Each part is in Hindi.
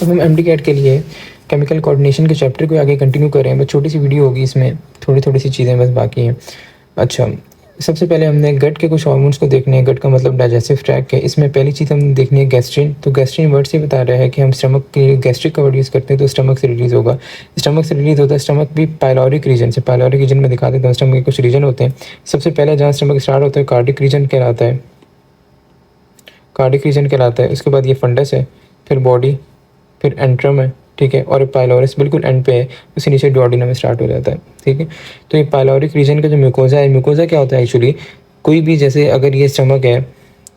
अब हम एमडी कैट के लिए केमिकल कोऑर्डिनेशन के चैप्टर को आगे कंटिन्यू करें। बस छोटी सी वीडियो होगी, इसमें थोड़ी थोड़ी सी चीज़ें बस बाकी हैं। अच्छा, सबसे पहले हमने गट के कुछ हार्मोन्स को देखने हैं। गट का मतलब डाइजेस्टिव ट्रैक्ट है। इसमें पहली चीज़ हम देखनी है गैस्ट्रिन। तो गैस्ट्रिन वर्ड से बता रहा है कि हम स्टमक के लिए गैस्ट्रिक का वर्ड यूज़ करते हैं तो स्टमक से रिलीज़ होगा। स्टमक से रिलीज़ होता है। स्टमक भी पाइलोरिक रीजन से, पाइलोरिक रीजन में दिखा देता हूँ। स्टमक के कुछ रीजन होते हैं। सबसे पहले जहाँ स्टमक स्टार्ट होता है कार्डिक रीजन कहलाता है, कार्डिक रीजन कहलाता है। उसके बाद ये फंडस है, फिर बॉडी, फिर एंट्रम है, ठीक है, और पाइलोरस बिल्कुल एंड पे है, उसके नीचे डुओडेनम में स्टार्ट हो जाता है, ठीक है। तो ये पाइलोरिक रीजन का जो म्यूकोजा है, म्यूकोजा क्या होता है एक्चुअली, कोई भी जैसे अगर ये स्टमक है,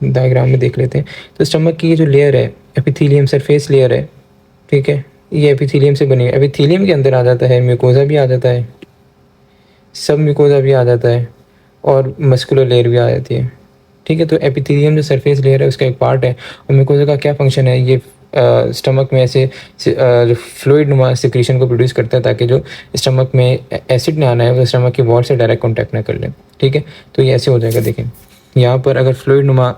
डायग्राम में देख लेते हैं, तो स्टमक की ये जो लेयर है एपिथेलियम सरफेस लेयर है, ठीक है, ये एपिथेलियम से बनी है। एपिथेलियम के अंदर आ जाता है म्यूकोजा भी आ जाता है, सब म्यूकोजा भी आ जाता है, और मस्कुलर लेयर भी आ जाती है, ठीक है। तो एपिथेलियम जो सरफेस लेयर है उसका एक पार्ट है। और म्यूकोजा का क्या फंक्शन है, ये स्टमक में ऐसे जो फ्लूइड नुमा सिक्रीशन को प्रोड्यूस करता है ताकि जो स्टमक में एसिड ना आना है वो स्टमक की वॉल से डायरेक्ट कॉन्टैक्ट ना कर ले, ठीक है। तो ये ऐसे हो जाएगा, देखें यहाँ पर अगर फ्लूइड नुमा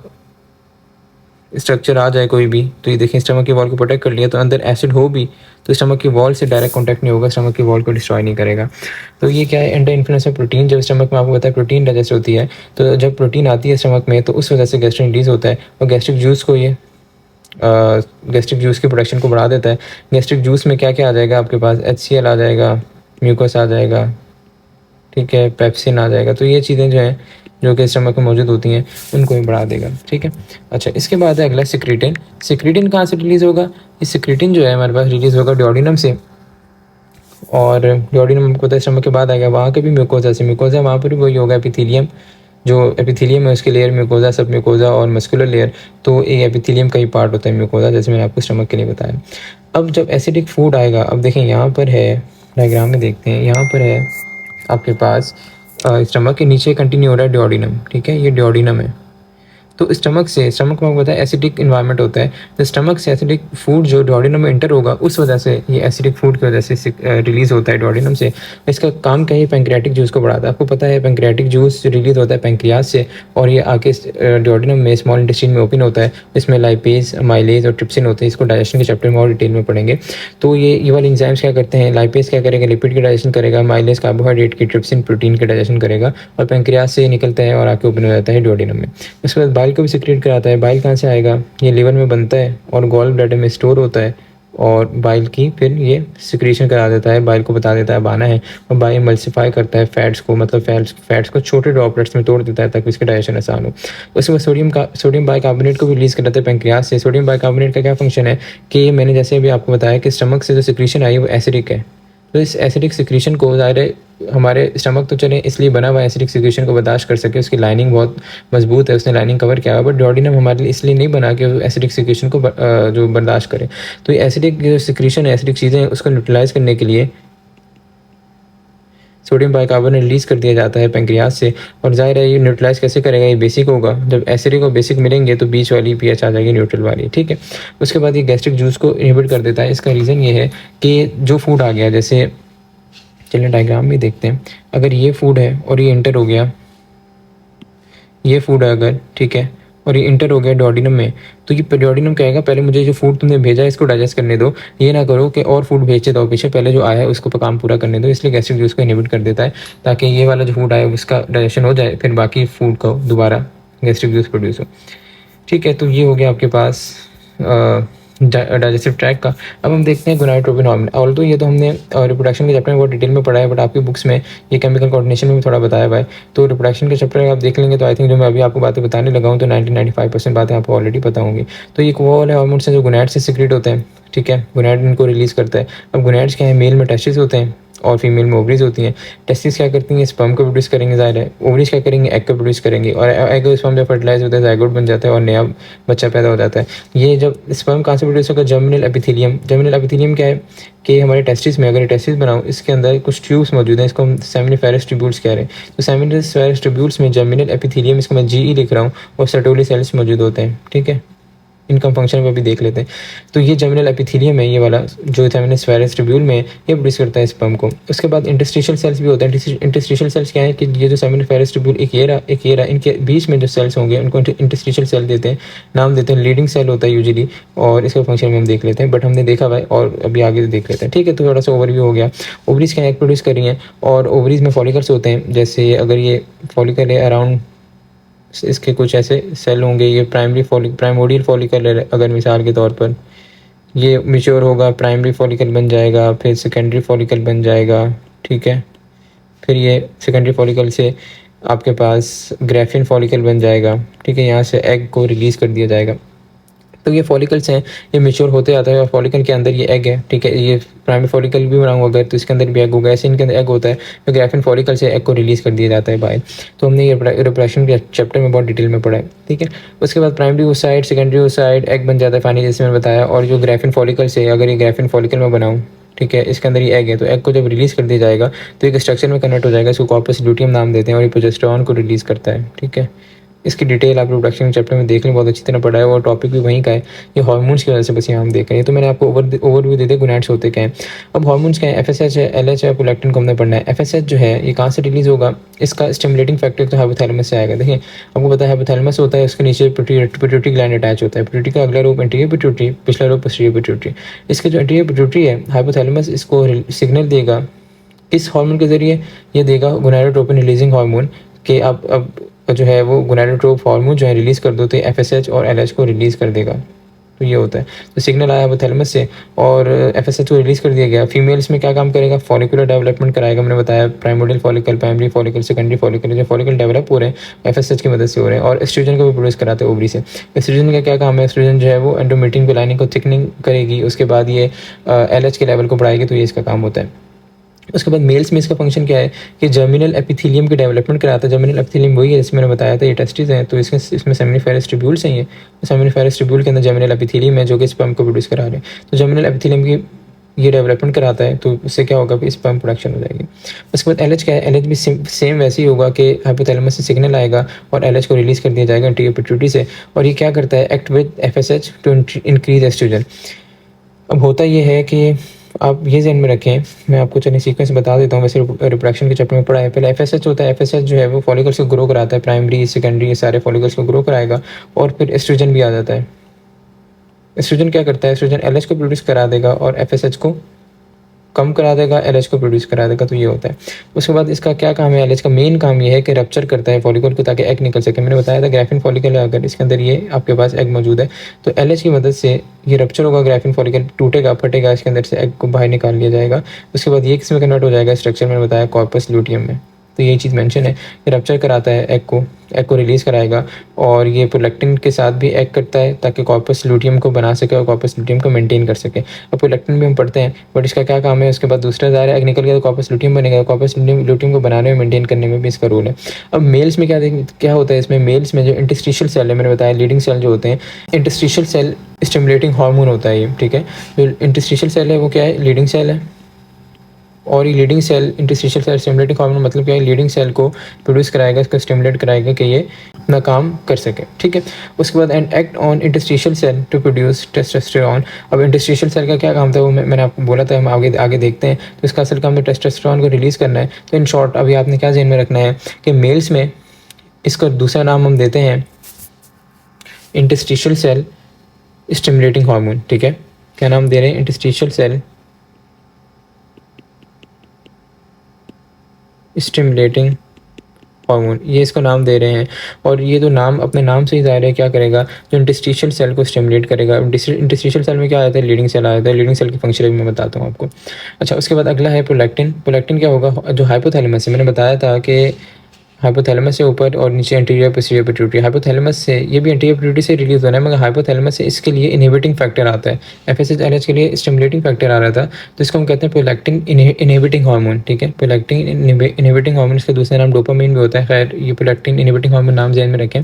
स्ट्रक्चर आ जाए कोई भी, तो ये देखें स्टमक की वॉल को प्रोटेक्ट कर लिया, तो अंदर एसिड हो भी तो स्टमक की वॉल से डायरेक्ट कॉन्टैक्ट नहीं होगा, स्टमक की वॉल को डिस्ट्रॉय नहीं करेगा। तो ये क्या है, एंटी इन्फ्लुएंजा प्रोटीन। जब स्टमक में आपको पता है प्रोटीन डाइजेस्ट होती है, तो जब प्रोटीन आती है स्टमक में तो उस वजह से गैस्ट्रिन रिलीज होता है, और गैस्ट्रिक जूस को ये गैस्ट्रिक जूस की प्रोडक्शन को बढ़ा देता है। गैस्ट्रिक जूस में क्या क्या आ जाएगा आपके पास, HCl आ जाएगा, म्यूकस आ जाएगा, ठीक है, पेप्सिन आ जाएगा। तो ये चीज़ें जो हैं जो कि स्टमक में मौजूद होती हैं उनको भी बढ़ा देगा, ठीक है। अच्छा, इसके बाद है अगला सिक्रीटिन। सिक्रीटिन कहाँ से रिलीज़ होगा, ये सिक्रीटिन जो है हमारे पास रिलीज़ होगा डुओडेनम से, और डुओडेनम को पता है स्टमक के बाद आएगा, वहाँ के भी म्यूकोजा से, म्यूकोजा वहाँ पर भी वही होगा एपिथेलियम, जो एपिथेलियम है उसके लेयर म्यूकोजा, सब म्यूकोजा और मस्कुलर लेयर, तो एक एपिथेलियम का ही पार्ट होता है म्यूकोजा, जैसे मैंने आपको स्टमक के लिए बताया। अब जब एसिडिक फूड आएगा, अब देखें यहाँ पर है, डायग्राम में देखते हैं, यहाँ पर है आपके पास स्टमक के नीचे कंटिन्यू हो रहा है डुओडेनम, ठीक है, ये डुओडेनम है। तो स्टमक में आपको पता है एसिडिक इन्वायरमेंट होता है, तो स्टमक से एसिडिक फूड जो डुओडेनम में एंटर होगा उस वजह से, ये एसिडिक फूड की वजह से रिलीज होता है डुओडेनम से। इसका काम क्या है, पैंक्रियाटिक जूस को बढ़ाता है। आपको पता है पैंक्रियाटिक जूस रिलीज होता है पैंक्रियाज से, और ये आके डुओडेनम में स्मॉल इंटेस्टाइन में ओपन होता है। इसमें लाइपेज, माइलेज और ट्रिप्सिन होते हैं। इसको डाइजेशन के चैप्टर में और डिटेल में पढ़ेंगे। तो ये वाले एंजाइम्स क्या करते हैं, लाइपेज क्या करेगा, लिपिड के डाइजेशन करेगा, माइलेज कार्बोहाइड्रेट की, ट्रिप्सिन प्रोटीन के डाइजेशन करेगा, और पैंक्रियाज से निकलता है और आके ओपन हो जाता है डुओडेनम में। उसके बाद बाइल को भी सिक्रेट कराता है। बाइल कहाँ से आएगा, ये लिवर में बनता है और गॉल ब्लैडर में स्टोर होता है, और बाइल की फिर ये सिक्रीशन करा देता है, बाइल को बता देता है बाना है, और बाइल मल्सीफाई करता है फैट्स को, मतलब फैट्स को छोटे ड्रॉपलेट्स में तोड़ देता है ताकि उसके डाइजेशन आसान हो। उसके बाद सोडियम बाइकार्बोनेट को भी रिलीज कराता है पैंक्रियाज से। सोडियम बाइकार्बोनेट का क्या फंक्शन है कि मैंने जैसे अभी आपको बताया कि स्टमक से जो सिक्रीशन आई वो एसिडिक है, तो इस एसिडिक सिक्रीशन को ज़ाहिर है हमारे स्टमक तो चले इसलिए बना हुआ एसिडिक सिक्रीशन को बर्दाश्त कर सके, उसकी लाइनिंग बहुत मजबूत है, उसने लाइनिंग कवर किया हुआ, बट डुओडेनम हमारे लिए इसलिए नहीं बना कि एसिडिक सिक्रीशन को जो बर्दाश्त करे। तो ये एसिडिक जो सिक्रीशन है, एसिडिक चीज़ें हैं, उसको न्यूट्रलाइज करने के लिए सोडियम बाइकार्बोनेट रिलीज कर दिया जाता है पैंक्रियाज से। और जाहिर है ये न्यूट्रलाइज कैसे करेगा, ये बेसिक होगा, जब एसिडिक और बेसिक मिलेंगे तो बीच वाली पीएच आ जाएगी न्यूट्रल वाली, ठीक है। उसके बाद ये गैस्ट्रिक जूस को इनहिबिट कर देता है। इसका रीज़न ये है कि जो फूड आ गया, जैसे चलिए डायग्राम भी देखते हैं, अगर ये फूड है और ये इंटर हो गया, ये फूड है अगर, ठीक है, और ये इंटर हो गया डुओडेनम में, तो ये डुओडेनम कहेगा पहले मुझे जो फूड तुमने भेजा है इसको डाइजेस्ट करने दो, ये ना करो कि और फूड भेजे दो पीछे, पहले जो आया है उसको काम पूरा करने दो। इसलिए गैस्ट्रिक जूस को इनहिबिट कर देता है ताकि ये वाला जो फूड आया उसका डाइजेशन हो जाए, फिर बाकी फूड को दोबारा गैस्ट्रिक जूस प्रोड्यूस हो, ठीक है। तो ये हो गया आपके पास डाइजेस्टिव ट्रैक का। अब हम देखते हैं गोनाडोट्रोपिन हार्मोन। ऑल्दो ये तो हमने रिप्रोडक्शन के चैप्टर में बहुत डिटेल में पढ़ा है, बट आपकी बुक्स में ये केमिकल कोऑर्डिनेशन में भी थोड़ा बताया हुआ है। तो रिप्रोडक्शन के चैप्टर आप देख लेंगे तो आई थिंक जो मैं अभी आपको बातें बताने लगा हूँ तो 90-95% बातें आपको ऑलरेडी पता होंगी। तो ये वो वाले हार्मोन्स हैं जो गोनाड से सिक्रेट होते हैं, ठीक है, गोनाड इनको रिलीज करता है। अब गोनाड्स क्या है, मेल में टेस्टिस होते हैं और फीमेल में ओवरीज होती हैं। टेस्टिस क्या करती हैं, स्पर्म को प्रोड्यूस करेंगे, ज़ाहिर है। ओवरीज क्या करेंगे, एग को प्रोड्यूस करेंगे, और एग और स्पर्म जब फर्टिलाइज होता है जाइगोट बन जाता है और नया बच्चा पैदा हो जाता है। ये जब स्पर्म कहाँ से प्रोड्यूस होगा, जर्मिनल एपिथेलियम। जर्मिनल एपिथेलियम क्या है कि हमारे टेस्टिस में, अगर टेस्टिस बनाओ इसके अंदर कुछ ट्यूब्स मौजूद हैं, इसको हम सेमिनिफेरस ट्यूब्यूल्स कह रहे हैं। तो सेमिनिफेरस ट्यूब्यूल्स में जर्मिनल एपिथेलियम, इसको मैं GE लिख रहा हूँ, और सर्टोली सेल्स मौजूद होते हैं, ठीक है। इनकम फंक्शन में भी देख लेते हैं। तो ये जर्मिनल एपिथेलियम है, ये वाला जो थैमिनस स्फेरस ट्यूब्यूल में ये प्रोड्यूस करता है स्पर्म को। उसके बाद इंटरस्टिशियल सेल्स भी होते हैं। इंटरस्टिशियल सेल्स क्या है कि ये जो थैमिनस स्फेरस ट्यूब्यूल एक ये रहा, इनके बीच में जो सेल्स होंगे उनको इंटरस्टिशियल सेल देते हैं, नाम देते हैं। लीडिंग सेल होता है यूजुअली, और इसका फंक्शन में हम देख लेते हैं, बट हमने देखा हुआ है और अभी आगे देख लेते हैं, ठीक है। तो थोड़ा सा ओवरव्यू हो गया। ओवरीज क्या एग प्रोड्यूस कर रही हैं, और ओवरीज में फॉलिकल्स होते हैं। जैसे अगर ये फॉलिकल है अराउंड, इसके कुछ ऐसे सेल होंगे, ये प्राइमोडियल फॉलिकल है अगर मिसाल के तौर पर, ये मेच्योर होगा, प्राइमरी फॉलिकल बन जाएगा, फिर सेकेंडरी फॉलिकल बन जाएगा, ठीक है। फिर ये सेकेंडरी फॉलिकल से आपके पास ग्रेफिन फॉलिकल बन जाएगा, ठीक है। यहाँ से एग को रिलीज़ कर दिया जाएगा। तो ये फॉलिकल्स हैं, ये मेच्योर होते जाता है और फॉलिकल के अंदर ये एग है, ठीक है। ये प्राइमरी फॉलिकल भी बनाऊंगा अगर, तो इसके अंदर भी एग होगा, ऐसे इनके अंदर एग होता है। तो ग्रेफिन फॉलिकल से एग को रिलीज़ कर दिया जाता है बाहर। तो हमने ये रिप्रोडक्शन के चैप्टर में बहुत डिटेल में पढ़ा है, ठीक है। उसके बाद primary oocyte, secondary oocyte, egg बन जाता है फाइनली, जैसे मैंने बताया। और जो ग्रेफिन फॉलिकल से, अगर ये ग्रेफिन फॉलिकल में बनाऊँ, ठीक है, इसके अंदर ये एग है, तो एग को जब रिलीज़ कर दिया जाएगा तो एक स्ट्रक्चर में कन्वर्ट हो जाएगा, इसको कॉर्पस ल्यूटियम नाम देते हैं, और ये प्रोजेस्टेरॉन को रिलीज़ करता है, ठीक है। इसकी डिटेल आप रिप्रोडक्शन चैप्टर में देख लें, बहुत अच्छी तरह पढ़ा है, और टॉपिक भी वहीं का है। ये हार्मोन्स की वजह से बस यहाँ हम देख रहे हैं। तो मैंने आपको ओवरव्यू दे दिया गोनैड्स होते क्या हैं। अब हार्मोन्स क्या है, एफएसएच है, एलएच है, प्रोलैक्टिन को हमने पढ़ना है। एफएसएच जो है ये कहाँ से रिलीज़ होगा, इसका स्टिमुलेटिंग फैक्टर तो हाइपोथैलेमस से आएगा। देखिए आपको पता है हाइपोथैलेमस होता है, उसके नीचे पिट्यूटरी ग्लैंड अटैच होता है। पिट्यूटरी का अगला रूप एंटीरियर पिट्यूटरी, पिछला रूप पोस्टीरियर पिट्यूटरी। इसके जो एंटीरियर पिट्यूटरी है, हाइपोथैलेमस इसको सिग्नल देगा किस हार्मोन के ज़रिए, ये देगा गोनाडोट्रोपिन रिलीजिंग हार्मोन के। अब जो है वो गोनाडोट्रोप हार्मोन जो है रिलीज़ कर दो, तो एफएसएच और एलएच को रिलीज़ कर देगा। तो ये होता है, तो सिग्नल आया हाइपोथैलेमस से और एफएसएच को रिलीज़ कर दिया गया। फीमेल्स में क्या काम करेगा, फॉलिकुलर डेवलपमेंट कराएगा। मैंने बताया primordial follicle, primary follicle, secondary follicle, जो फॉलिकल डेवलप हो रहे हैं एफएसएच की मदद से हो रहे हैं। और एस्ट्रोजन को भी प्रोड्यूस कराते हैं ओवरी से। एस्ट्रोजन का क्या काम है, एस्ट्रोजन जो है वो एंडोमेट्रियम की लाइनिंग को थिकनिंग करेगी, उसके बाद ये एलएच के लेवल को बढ़ाएगी, तो ये इसका काम होता है। उसके बाद मेल्स में इसका फंक्शन क्या है कि जर्मिनल एपिथेलियम की डेवलपमेंट कराता है। जर्मिनल एपिथेलियम वही है जैसे मैंने बताया था, ये टेस्टिस हैं, तो इसमें सेमिनिफेरस ट्यूब्यूल्स हैं। ये सेमिनिफेरस ट्यूब्यूल के अंदर जर्मिनल एपिथेलियम है जो कि स्पर्म को प्रोड्यूस करा रहे हैं। तो जर्मिनल एपिथेलियम की ये डेवलपमेंट कराता है, तो उससे क्या होगा कि स्पर्म प्रोडक्शन हो जाएगी। उसके बाद एलएच क्या है, एलएच भी सेम वैसे ही होगा कि हाइपोथैलेमस से सिग्नल आएगा और एलएच को रिलीज़ कर दिया जाएगा एंटीरियर पिट्यूटरी से। और ये क्या करता है, act with FSH to increase oestrogen. अब होता ये है कि आप ये ध्यान में रखें, मैं आपको चलिए सीक्वेंस बता देता हूँ। वैसे रिप्रोडक्शन के चैप्टर में पढ़ा है। पहले एफएसएच होता है, एफएसएच जो है वो फॉलिकल्स को ग्रो कराता है, प्राइमरी सेकेंडरी ये सारे फॉलिकल्स को ग्रो कराएगा। और फिर एस्ट्रोजन भी आ जाता है। एस्ट्रोजन क्या करता है, एस्ट्रोजन एलएच को प्रोड्यूस करा देगा और एफएसएच को कम करा देगा, एलएच को प्रोड्यूस करा देगा, तो ये होता है। उसके बाद इसका क्या काम है, एलएच का मेन काम ये है कि रप्चर करता है फॉलिकल को ताकि एग निकल सके। मैंने बताया था ग्रेफिन फॉलिकल है, अगर इसके अंदर ये आपके पास एग मौजूद है तो एलएच की मदद से ये रप्चर होगा, ग्रेफिन फॉलिकल टूटेगा, फटेगा, इसके अंदर से एग को बाहर निकाल लिया जाएगा। उसके बाद ये किसमें कन्वर्ट हो जाएगा, स्ट्रक्चर मैंने बताया कॉर्पस ल्यूटियम में। तो यही चीज़ मेंशन है कि रप्चर कराता है एग को रिलीज़ कराएगा। और ये प्रोलैक्टिन के साथ भी एक्ट करता है ताकि कॉर्पस ल्यूटियम को बना सके और कॉर्पस ल्यूटियम को मेंटेन कर सके। अब प्रोलैक्टिन भी हम पढ़ते हैं, बट इसका क्या काम है। उसके बाद दूसरा ज़ाहिर है एग निकल गया तो कॉर्पस ल्यूटियम बनेगा, कॉर्पस ल्यूटियम को बनाने में मेंटेन करने में भी इसका रोल है। अब मेल्स में क्या होता है, इसमें मेल्स में जो इंटरस्टिशियल सेल है, मैंने बताया लीडिंग सेल जो होते हैं, इंटरस्टिशियल सेल स्टिमुलेटिंग हार्मोन होता है ये, ठीक है। जो इंटरस्टिशियल सेल है वो क्या है, लीडिंग सेल है। और ये leading cell interstitial cell stimulating hormone मतलब क्या है, लीडिंग सेल को प्रोड्यूस कराएगा, इसको स्टिमुलेट कराएगा कि ये अपना काम कर सके, ठीक है। उसके बाद and act on interstitial cell to produce testosterone. अब इंटरस्टिशियल सेल का क्या काम था वो मैंने आपको बोला था, हम आगे देखते हैं। तो इसका असल काम तो टेस्टोस्टेरोन को रिलीज़ करना है। तो इन शॉर्ट अभी आपने क्या ध्यान में रखना है कि मेल्स में इसका दूसरा नाम हम देते हैं इंटरस्टिशियल सेल स्टिमुलेटिंग हार्मोन, ठीक है। क्या नाम दे रहे हैं, इंटरस्टिशियल सेल स्टिमुलेटिंग हार्मोन, ये इसको नाम दे रहे हैं। और ये तो नाम अपने नाम से ही ज़ाहिर है क्या करेगा, जो इंटरस्टिशियल सेल को स्टिमुलेट करेगा। इंटरस्टिशियल सेल में क्या आता है, लीडिंग सेल आ जाता है। लीडिंग सेल की फंक्शन भी मैं बताता हूँ आपको। अच्छा, उसके बाद अगला है प्रोलैक्टिन। प्रोलैक्टिन क्या होगा, जो हाइपोथैलेमस है, मैंने बताया था कि हाइपोथैलेमस से ऊपर और नीचे एंटीरियर पोस्टीरियर पिट्यूटरी। हाइपोथैलेमस से ये भी एंटीरियर पिट्यूटरी से रिलीज होना है, मगर हाइपोथैलेमस से इसके लिए इनहिबिटिंग फैक्टर आता है। एफएसएच एलएच के लिए स्टिमुलेटिंग फैक्टर आ रहा था, तो इसको हम कहते हैं प्रोलैक्टिन इनहिबिटिंग हार्मोन, ठीक है। प्रोलैक्टिन इनहिबिटिंग हार्मोन, इसका दूसरा नाम डोपामाइन भी होता है। खैर ये प्रोलैक्टिन इनहिबिटिंग हार्मोन नाम ध्यान में रखें।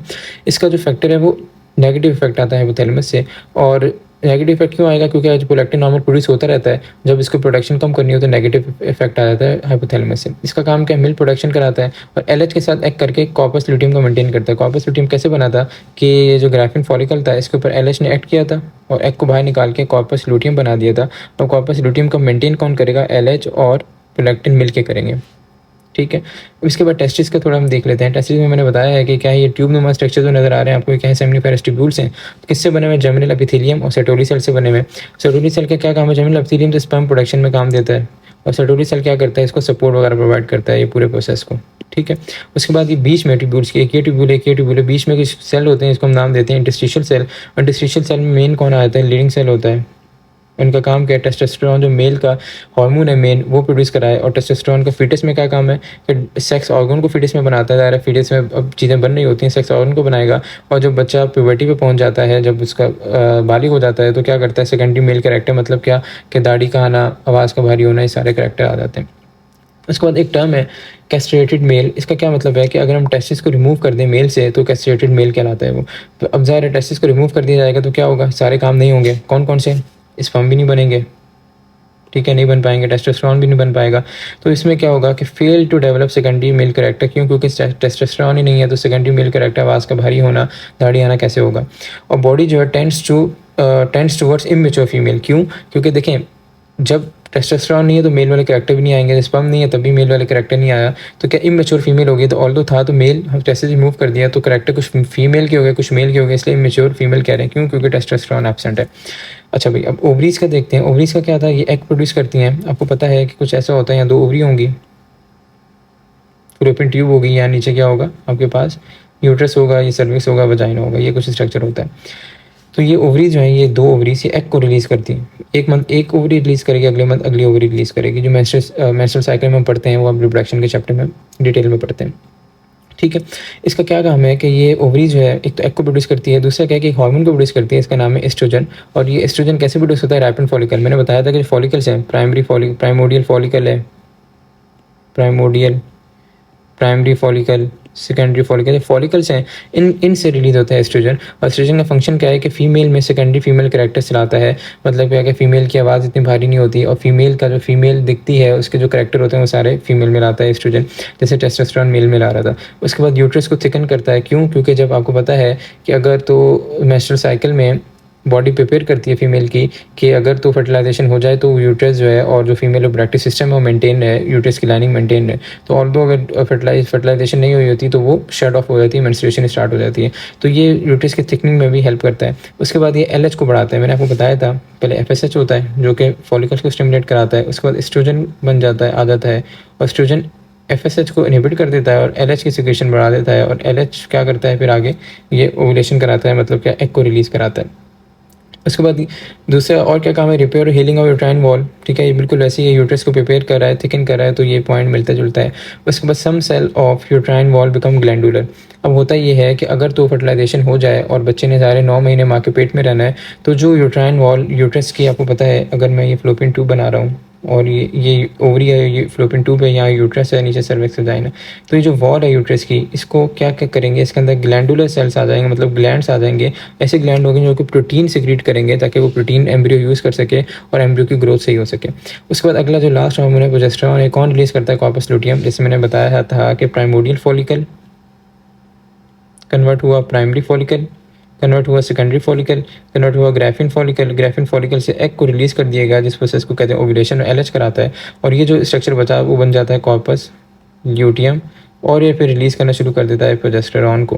इसका जो फैक्टर है वो नेगेटिव इफेक्ट आता है हाइपोथैलेमस से। और नेगेटिव इफेक्ट क्यों आएगा? क्योंकि आज प्रोलैक्टिन नॉर्मल प्रोड्यूस होता रहता है, जब इसको प्रोडक्शन कम करनी हो तो नेगेटिव इफेक्ट आ जाता है हाइपोथैलेमस से। इसका काम क्या है? मिल्क प्रोडक्शन कराता है और एलएच के साथ एक्ट करके कॉर्पस लुटियम को मेंटेन करता है। कॉर्पस लुटियम कैसे बना था कि ये जो ग्राफिन फॉलिकल था इसके ऊपर एलएच ने एक्ट किया था और एक्ट को बाहर निकाल के कॉर्पस लुटियम बना दिया था। और कॉर्पस लुटियम को मेंटेन कौन करेगा? एलएच और प्रोलैक्टिन मिल के करेंगे, ठीक है। इसके बाद टेस्टिस का थोड़ा हम देख लेते हैं। टेस्टिस में मैंने बताया है कि क्या ये ट्यूब नुमा स्ट्रक्चर जो नज़र आ रहे हैं आपको, क्या है? सेमिनिफेरस ट्यूब्यूल्स हैं। तो किससे बने हुए? जर्मिनल एपिथेलियम और सेटोली सेल से बने हुए। सेटोली सेल का क्या काम है? जर्मिनल एपिथेलियम तो स्पर्म प्रोडक्शन में काम देता है और सेटोली सेल क्या करता है? इसको सपोर्ट वगैरह प्रोवाइड करता है ये पूरे प्रोसेस को, ठीक है। उसके बाद ये बीच में ट्यूब्यूल्स की एक ये ट्यूब्यूल है, बीच में कुछ सेल होते हैं, इसको हम नाम देते हैं इंटरस्टिशियल सेल। इंटरस्टिशियल सेल में मेन कौन आता है? लीडिंग सेल होता है। उनका काम क्या है? टेस्टोस्टेरोन जो मेल का हार्मोन है मेन, वो प्रोड्यूस कराए। और टेस्टोस्टेरोन का फीटस में क्या काम है? कि सेक्स ऑर्गन को फीटस में बनाता है। ज़ाहिर है फीटस में अब चीज़ें बन रही होती हैं, सेक्स ऑर्गन को बनाएगा। और जब बच्चा प्यूबर्टी पे पहुंच जाता है, जब उसका बालिग हो जाता है, तो क्या करता है? सेकेंडरी मेल कैरेक्टर, मतलब क्या कि दाढ़ी का आना, आवाज़ का भारी होना, ये सारे कैरेक्टर आ जाते हैं। उसके बाद एक टर्म है कैस्ट्रेटेड मेल। इसका क्या मतलब है कि अगर हम टेस्टिस को रिमूव कर दें मेल से तो कैस्ट्रेटेड मेल कहलाता है वो। तो अब ज़ाहिर है टेस्टिस को रिमूव कर दिया जाएगा तो क्या होगा? सारे काम नहीं होंगे। कौन कौन से? स्पर्म भी नहीं बनेंगे, ठीक है, नहीं बन पाएंगे। टेस्टोस्टेरोन भी नहीं बन पाएगा। तो इसमें क्या होगा कि fail to develop secondary male character. क्यों? क्योंकि टेस्टोस्टेरोन ही नहीं है तो सेकेंडरी मेल कैरेक्टर, आवाज़ का भारी होना, दाढ़ी आना कैसे होगा? और बॉडी जो है टेंड्स टूवर्ड्स इमेच्योर फीमेल। क्यों? क्योंकि देखें जब टेस्टोस्टेरोन नहीं है तो मेल वाले कैरेक्टर भी नहीं आएंगे, स्पर्म नहीं है तब भी मेल वाले कैरेक्टर नहीं आया, तो क्या इमेच्योर फीमेल होगी? तो ऑल्दो था तो मेल, हम टेस्टिस रिमूव कर दिया तो कैरेक्टर कुछ फीमेल के हो गए, कुछ मेल के हो गए, इसलिए इमेच्योर फीमेल कह रहे हैं। क्यों? क्योंकि टेस्टोस्टेरोन एब्सेंट है। अच्छा भाई, अब ओवरीज का देखते हैं। ओवरीज का क्या था? ये एग प्रोड्यूस करती हैं। आपको पता है कि कुछ ऐसा होता है, यहाँ 2 ओवरी होंगी, यूरोपियन ट्यूब होगी, यहाँ नीचे क्या होगा आपके पास? यूट्रस होगा, ये सर्विक्स होगा, वजाइना होगा, ये कुछ स्ट्रक्चर होता है। तो ये ओवरीज जो है, ये 2 ओवरीज ये एग को रिलीज़ करती हैं। एक मंथ एक ओवरी रिलीज़ करेगी, अगले मंथ अगली ओवरी रिलीज़ करेगी। जो मेंस्ट्रुअल साइकिल में पढ़ते हैं वो आप रिप्रोडक्शन के चैप्टर में डिटेल में पढ़ते हैं, ठीक है। इसका क्या काम है कि ये ओवरी जो है एक तो एग को प्रोड्यूस करती है, दूसरा क्या है कि एक हार्मोन को प्रोड्यूस करती है, इसका नाम है एस्ट्रोजन। और ये एस्ट्रोजन कैसे प्रोड्यूस होता है? Rapid follicle. मैंने बताया था कि फॉलिकल्स हैं, प्राइमोडियल फॉलिकल है, primary follicle, secondary follicle, follicles हैं, इनसे रिलीज होता है एस्ट्रोजन। और एस्ट्रोजन का फंक्शन क्या है कि फीमेल में सेकेंडरी फीमेल कैरेक्टर चलाता है। मतलब क्या है कि फीमेल की आवाज़ इतनी भारी नहीं होती और फीमेल का जो फीमेल दिखती है उसके जो कैरेक्टर होते हैं वो सारे फीमेल में लाता है एस्ट्रोजन, जैसे टेस्टोस्टेरोन मेल में ला रहा था। उसके बाद यूट्रस को थिकन करता है। क्यों? क्योंकि जब आपको पता है कि अगर तो मेंस्ट्रुअल साइकिल में बॉडी प्रिपेयर करती है फीमेल की कि अगर तो फर्टिलाइजेशन हो जाए तो यूट्रस जो है और जो फीमेल रिप्रोडक्टिव सिस्टम है वो मेंटेन है, यूट्रस की लाइनिंग मेंटेन है। तो ऑल्दो अगर फर्टिलाइजेशन नहीं हुई होती तो वो शट ऑफ हो जाती है, मेंस्ट्रुएशन स्टार्ट हो जाती है। तो ये यूट्रस की थिकनिंग में भी हेल्प करता है। उसके बाद ये एलएच को बढ़ाता है। मैंने आपको बताया था पहले एफएसएच होता है जो कि फॉलिकल्स को स्टिमुलेट कराता है। उसके बाद एस्ट्रोजन बन जाता है, आ जाता है, और एस्ट्रोजन एफएसएच को इनहिबिट कर देता है और एलएच की सिक्रेशन बढ़ा देता है। और एलएच क्या करता है फिर आगे? ये ओवुलेशन कराता है, मतलब क्या, एग को रिलीज़ कराता है। उसके बाद दूसरा और क्या काम है? रिपेयर और हीलिंग ऑफ यूट्राइन वॉल, ठीक है। ये बिल्कुल वैसे ही यूट्रस को प्रिपेयर कर रहा है, थिकन कर रहा है, तो ये पॉइंट मिलता जुलता है। उसके बाद some cell of uterine wall become glandular. अब होता ये है कि अगर तो फर्टिलाइजेशन हो जाए और बच्चे ने सारे 9 महीने माँ के पेट में रहना है, तो जो यूट्राइन वॉल यूट्रस की, आपको पता है अगर मैं ये फ्लोपियन ट्यूब बना रहा हूँ और ये ओवरी है, ये फ्लोपियन ट्यूब है, यहाँ यूट्रस है, नीचे सर्विक्स वजाइना है, तो ये जो वॉल है यूट्रस की, इसको क्या क्या करेंगे? इसके अंदर ग्लैंडुलर सेल्स आ जाएंगे, मतलब ग्लैंड्स आ जाएंगे। ऐसे ग्लैंड होंगे जो कि प्रोटीन सिक्रीट करेंगे ताकि वो प्रोटीन एम्ब्रियो यूज़ कर सके और एम्ब्रियो की ग्रोथ सही हो सके। उसके बाद अगला जो लास्ट हार्मोन है प्रोजेस्टेरॉन, ये कौन रिलीज़ करता है? Corpus luteum. जैसे मैंने बताया था कि प्राइमोडियल फॉलिकल कन्वर्ट हुआ प्राइमरी फॉलिकल, कन्वर्ट हुआ सेकेंडरी फॉलिकल, कन्वर्ट हुआ ग्राफिन फॉलिकल, ग्राफिन फॉलिकल से एग को रिलीज़ कर दिया गया जिस प्रोसेस को कहते हैं ओव्यूलेशन, और एलएच कराता है। और ये जो स्ट्रक्चर बचा वो बन जाता है कॉर्पस ल्यूटियम, और ये फिर रिलीज़ करना शुरू कर देता है प्रोजेस्टेरॉन को,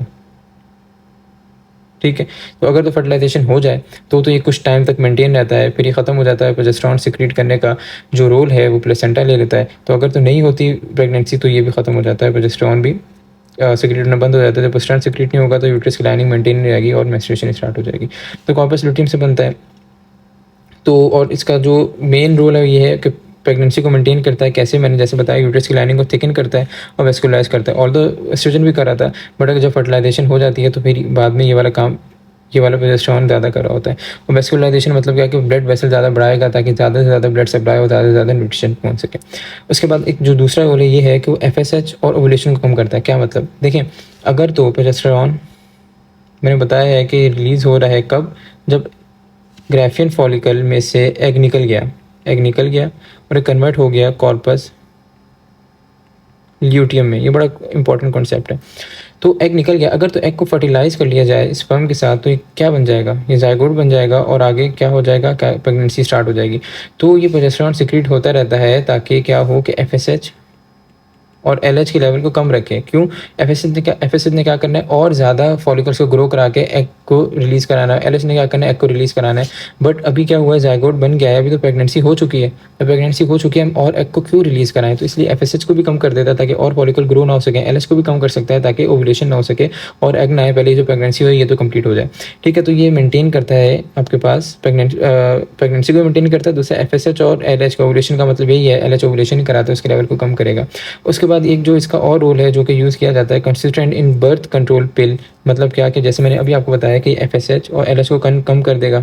ठीक है। तो अगर तो फर्टिलाइजेशन हो जाए तो ये कुछ टाइम तक मेंटेन रहता है, फिर ये ख़त्म हो जाता है। प्रोजेस्टेरॉन सिक्रीट करने का जो रोल है वो प्लेसेंटा ले लेता है। तो अगर तो नहीं होती प्रेगनेंसी तो ये भी ख़त्म हो जाता है, प्रोजेस्टेरॉन भी सिक्रेट होना बंद हो जाता है। जब प्रोजेस्टेरॉन सिक्रेट नहीं होगा तो यूट्रस की लाइनिंग मेंटेन नहीं रहेगी और मेंस्ट्रुएशन स्टार्ट हो जाएगी। तो कॉर्पस लुटियम से बनता है। तो और इसका जो मेन रोल है ये है कि प्रेगनेंसी को मेंटेन करता है। कैसे? मैंने जैसे बताया, यूट्रस की लाइनिंग को थिकन करता है और वेस्कुलराइज करता है। ऑल्दो एस्ट्रोजन भी कर रहा था, बट अगर जब फर्टिलाइजेशन हो जाती है तो फिर बाद में ये वाला काम, ये वाला प्रोजेस्टेरॉन ज़्यादा कर रहा होता है। और वेस्कुलराइजेशन मतलब क्या कि ब्लड वेसल ज़्यादा बढ़ाएगा ताकि ज़्यादा से ज़्यादा ब्लड सप्लाई हो, ज़्यादा से ज़्यादा न्यूट्रिशन पहुंच सके। उसके बाद एक जो दूसरा रोल है ये है कि वो एफएसएच और ओवुलेशन को कम करता है। क्या मतलब? देखें, अगर तो प्रोजेस्टेरॉन मैंने बताया है कि रिलीज़ हो रहा है कब, जब ग्राफियन फॉलिकल में से एग निकल गया, एग निकल गया और कन्वर्ट हो गया कॉर्पस ल्यूटियम में। ये बड़ा इंपॉर्टेंट कॉन्सेप्ट है। तो एग निकल गया, अगर तो एग को फर्टिलाइज कर लिया जाए स्पर्म के साथ, तो ये क्या बन जाएगा, ये जायगोट बन जाएगा और आगे क्या हो जाएगा, क्या प्रेगनेंसी स्टार्ट हो जाएगी। तो ये प्रोजेस्टेरॉन सिक्रीट होता रहता है ताकि क्या हो कि एफएसएच और एलएच के लेवल को कम रखें। क्यों? एफएसएच ने क्या करना है, और ज़्यादा फॉलिकल्स को ग्रो करा के एग को रिलीज़ कराना है, एलएच ने क्या करना है, एग को रिलीज़ कराना है। बट अभी क्या हुआ है, जायगोट बन गया है, अभी तो प्रेगनेंसी हो चुकी है, तो प्रेगनेंसी हो चुकी है, हम और एग को क्यों रिलीज़ कराएं। तो इसलिए एफएसएच को भी कम कर देता है ताकि और फॉलिकल ग्रो ना हो सके, एलएच को भी कम कर सकता है ताकि ओवुलेशन ना हो सके और एग ना आए, पहले जो प्रेगनेंसी हो ये तो कंप्लीट हो जाए। ठीक है, तो ये मेंटेन करता है आपके पास प्रेगनेंसी को मेंटेन करता है। दूसरा एफएसएच और एलएच का ओवुलेशन का मतलब यही है, एलएच ओवुलेशन ही कराता है, उसके लेवल को कम करेगा। उसके बाद एक जो इसका और रोल है जो कि यूज़ किया जाता है, कंसिस्टेंट इन बर्थ कंट्रोल पिल। मतलब क्या कि जैसे मैंने अभी आपको बताया कि एफएसएच और एलएच को कम कर देगा,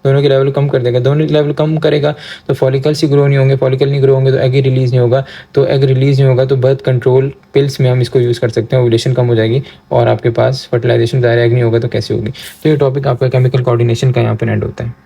दोनों के लेवल कम कर देगा, दोनों के लेवल कम करेगा तो फॉलिकल्स ही ग्रो नहीं होंगे, फॉलिकल नहीं ग्रो होंगे तो एग ही रिलीज़ नहीं होगा, तो एग रिलीज़ नहीं होगा तो बर्थ कंट्रोल पिल्स में हम इसको यूज़ कर सकते हैं, ओवुलेशन कम हो जाएगी और आपके पास फर्टिलाइजेशन ज़्यादा एग नहीं होगा तो कैसे होगी। तो ये टॉपिक आपका केमिकल कोऑर्डिनेशन का यहाँ पर एंड होता है।